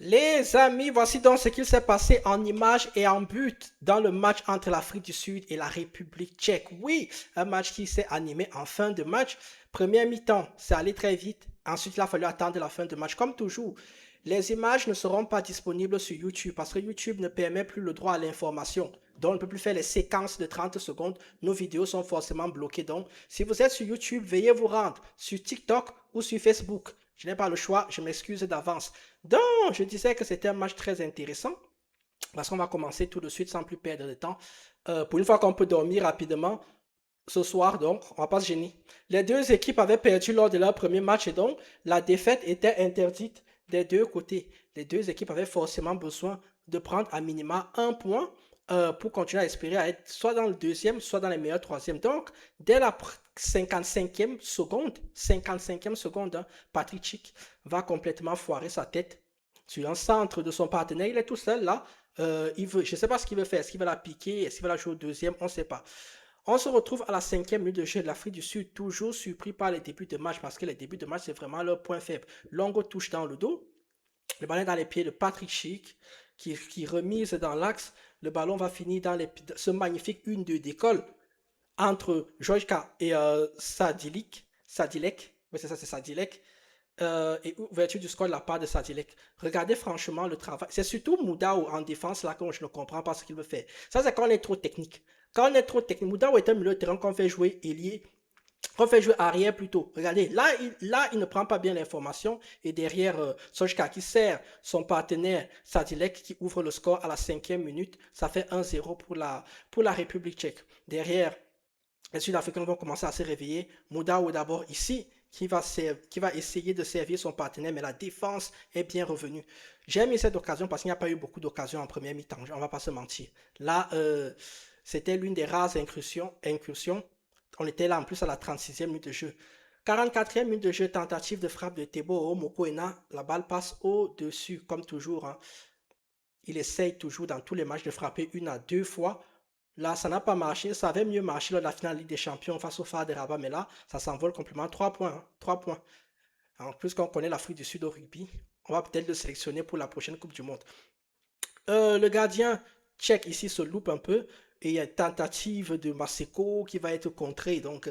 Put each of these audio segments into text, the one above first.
Les amis, voici donc ce qu'il s'est passé en images et en but dans le match entre l'Afrique du Sud et la République tchèque. Oui, un match qui s'est animé en fin de match. Première mi-temps, c'est allé très vite. Ensuite, il a fallu attendre la fin de match. Comme toujours, les images ne seront pas disponibles sur YouTube parce que YouTube ne permet plus le droit à l'information. Donc, on ne peut plus faire les séquences de 30 secondes. Nos vidéos sont forcément bloquées. Donc, si vous êtes sur YouTube, veuillez vous rendre sur TikTok ou sur Facebook. Je n'ai pas le choix, je m'excuse d'avance. Donc, je disais que c'était un match très intéressant parce qu'on va commencer tout de suite sans plus perdre de temps. Pour une fois qu'on peut dormir rapidement, ce soir, donc, on va pas se gêner. Les deux équipes avaient perdu lors de leur premier match et donc la défaite était interdite des deux côtés. Les deux équipes avaient forcément besoin de prendre à minima un point pour continuer à espérer à être soit dans le deuxième, soit dans les meilleurs troisièmes. Donc, dès la 55e seconde, hein, Patrick Schick va complètement foirer sa tête sur un centre de son partenaire. Il est tout seul là. Je ne sais pas ce qu'il veut faire. Est-ce qu'il va la piquer? Est-ce qu'il va la jouer au deuxième? On ne sait pas. On se retrouve à la 5e minute de jeu de l'Afrique du Sud, toujours surpris par les débuts de match, parce que les débuts de match, c'est vraiment leur point faible. Longue touche dans le dos, le ballon est dans les pieds de Patrick Schick, qui remise dans l'axe. Le ballon va finir dans ce magnifique 1-2 d'école entre Jojka et Sadilek. Oui, c'est ça, c'est Sadilek. Et ouverture du score de la part de Sadilek. Regardez franchement le travail. C'est surtout Moudao en défense là que je ne comprends pas ce qu'il veut faire. Ça, c'est quand on est trop technique. Quand on est trop technique, Moudao est un milieu de terrain qu'on fait jouer ailier, qu'on fait jouer arrière plutôt. Regardez, il ne prend pas bien l'information. Et derrière, Sojka qui sert son partenaire Sadilek qui ouvre le score à la 5e minute. Ça fait 1-0 pour la République tchèque. Derrière, les Sud-Africains vont commencer à se réveiller. Moudao d'abord ici, qui va essayer de servir son partenaire, mais la défense est bien revenue. J'ai mis cette occasion parce qu'il n'y a pas eu beaucoup d'occasions en première mi-temps, on ne va pas se mentir. Là, c'était l'une des rares incursions. On était là en plus à la 36e minute de jeu. 44e minute de jeu, tentative de frappe de Tebo Mokoena. La balle passe au-dessus, comme toujours. Hein. Il essaye toujours dans tous les matchs de frapper une à deux fois. Là, ça n'a pas marché. Ça avait mieux marché lors de la finale Ligue des Champions face au Phare de Rabat. Mais là, ça s'envole complètement. 3 points. Hein, 3 points. En plus, qu'on connaît l'Afrique du Sud au rugby, on va peut-être le sélectionner pour la prochaine Coupe du Monde. Le gardien tchèque ici se loupe un peu. Et il y a une tentative de Maseko qui va être contrée. Donc,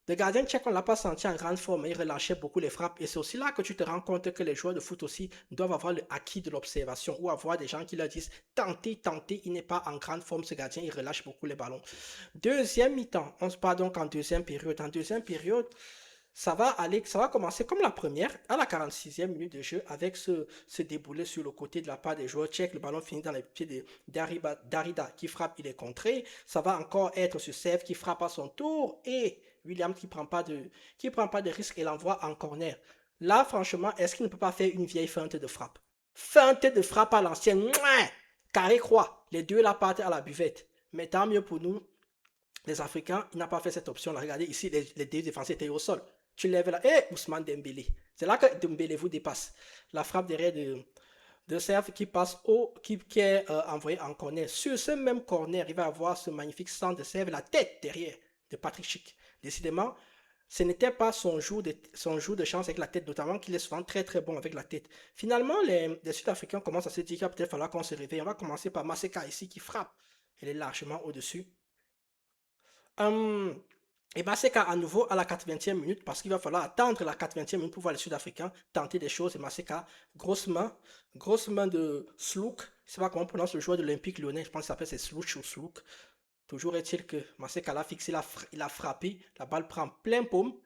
le gardien tchèque, on ne l'a pas senti en grande forme. Il relâchait beaucoup les frappes. Et c'est aussi là que tu te rends compte que les joueurs de foot aussi doivent avoir le acquis de l'observation ou avoir des gens qui leur disent tentez, tentez. Il n'est pas en grande forme ce gardien. Il relâche beaucoup les ballons. Deuxième mi-temps. On se part donc en deuxième période. En deuxième période, ça va commencer comme la première, à la 46e minute de jeu, avec ce déboulé sur le côté de la part des joueurs tchèques. Le ballon finit dans les pieds d'Arida qui frappe, il est contré. Ça va encore être sur Sèvres qui frappe à son tour et Williams qui prend pas de risque et l'envoie en corner. Là, franchement, est-ce qu'il ne peut pas faire une vieille feinte de frappe? Feinte de frappe à l'ancienne, carré croix. Les deux la partent à la buvette. Mais tant mieux pour nous, les Africains, il n'a pas fait cette option-là. Regardez ici, les deux défenseurs étaient au sol. Tu lèves là, et Ousmane Dembélé. C'est là que Dembélé vous dépasse. La frappe derrière de Serve qui passe qui est envoyé en corner. Sur ce même corner, il va avoir ce magnifique centre de Serve, la tête derrière de Patrick Schick. Décidément, ce n'était pas son jour de chance avec la tête, notamment qu'il est souvent très très bon avec la tête. Finalement, les Sud-Africains commencent à se dire qu'il va peut-être falloir qu'on se réveille. On va commencer par Maseka ici qui frappe. Elle est largement au-dessus. Hum, et Maseka à nouveau à la 80e minute parce qu'il va falloir attendre la 80e minute pour voir les Sud-Africains tenter des choses. Et Maseka, grosse main de Slouk. Je ne sais pas comment on prononce le joueur de l'Olympique lyonnais. Je pense que ça s'appelle c'est Slouch ou Slouk. Toujours est-il que Maseka l'a fixé, il a frappé. La balle prend plein paume.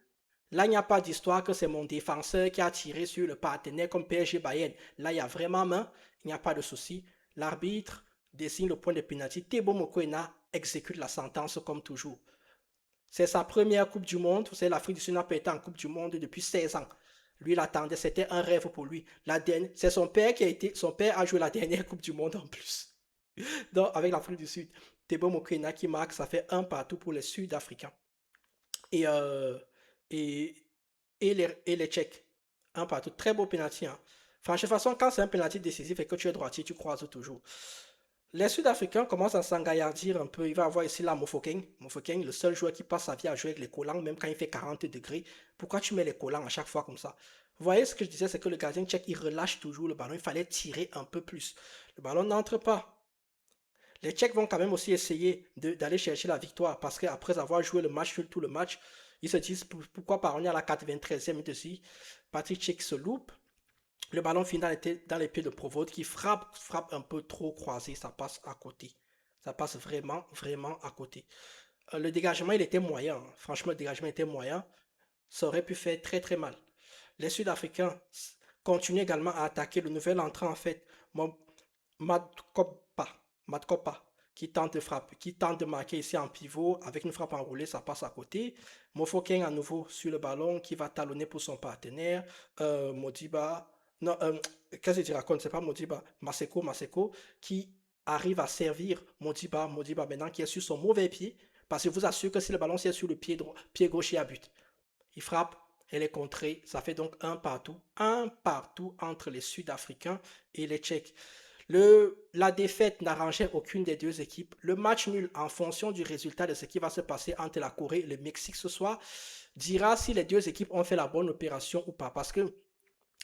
Là, il n'y a pas d'histoire que c'est mon défenseur qui a tiré sur le partenaire comme PSG Bayern. Là, il y a vraiment main. Il n'y a pas de souci. L'arbitre désigne le point de pénalty. Tebo Mokoena exécute la sentence comme toujours. C'est sa première Coupe du Monde. Vous savez, l'Afrique du Sud n'a pas été en Coupe du Monde depuis 16 ans. Lui, il attendait, c'était un rêve pour lui. C'est son père a joué la dernière Coupe du Monde en plus. Donc, avec l'Afrique du Sud. Tebo Mokoena qui marque, ça fait un partout pour les Sud-Africains. Et, euh, et, et les Tchèques. Un partout. Très beau penalty. Hein. Franchement, de toute façon, quand c'est un penalty décisif et que tu es droitier, tu croises toujours. Les Sud-Africains commencent à s'engaillardir un peu. Il va avoir ici là Mofokeng. Mofokeng, le seul joueur qui passe sa vie à jouer avec les collants, même quand il fait 40 degrés. Pourquoi tu mets les collants à chaque fois comme ça? Vous voyez ce que je disais, c'est que le gardien tchèque, il relâche toujours le ballon. Il fallait tirer un peu plus. Le ballon n'entre pas. Les Tchèques vont quand même aussi essayer d'aller chercher la victoire parce qu'après avoir joué le match, tout le match, ils se disent pourquoi parvenir à la 93e minute aussi. Patrick Tchèque se loupe. Le ballon finit dans les pieds de Provost qui frappe un peu trop croisé. Ça passe à côté. Ça passe vraiment, vraiment à côté. Le dégagement, il était moyen. Franchement, le dégagement était moyen. Ça aurait pu faire très, très mal. Les Sud-Africains continuent également à attaquer le nouvel entrant, en fait, Matkopa, Matkopa, qui tente de frapper, qui tente de marquer ici en pivot avec une frappe enroulée, ça passe à côté. Mofokeng à nouveau sur le ballon qui va talonner pour son partenaire. Modiba, non, qu'est-ce que tu racontes? C'est pas Modiba, Maseko qui arrive à servir Modiba maintenant qui est sur son mauvais pied. Parce que je vous assure que si le ballon est sur le pied gauche, il y a but. Il frappe, elle est contrée. Ça fait donc un partout entre les Sud-Africains et les Tchèques. La défaite n'arrangeait aucune des deux équipes. Le match nul, en fonction du résultat de ce qui va se passer entre la Corée et le Mexique ce soir, dira si les deux équipes ont fait la bonne opération ou pas. Parce que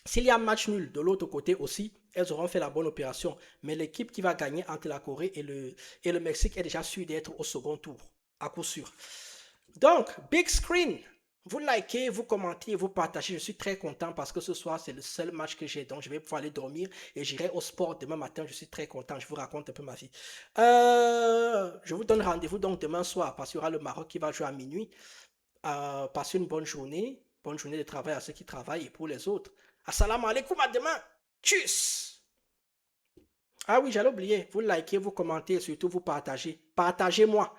s'il y a match nul de l'autre côté aussi, elles auront fait la bonne opération. Mais l'équipe qui va gagner entre la Corée et le Mexique est déjà sûre d'être au second tour, à coup sûr. Donc, big screen. Vous likez, vous commentez, vous partagez. Je suis très content parce que ce soir, c'est le seul match que j'ai. Donc, je vais pouvoir aller dormir et j'irai au sport demain matin. Je suis très content. Je vous raconte un peu ma vie. Je vous donne rendez-vous donc demain soir parce qu'il y aura le Maroc qui va jouer à minuit. Passez une bonne journée. Bonne journée de travail à ceux qui travaillent et pour les autres. Assalamu alaikum, à demain. Tchuss. Ah oui, j'allais oublier. Vous likez, vous commentez et surtout vous partagez. Partagez-moi.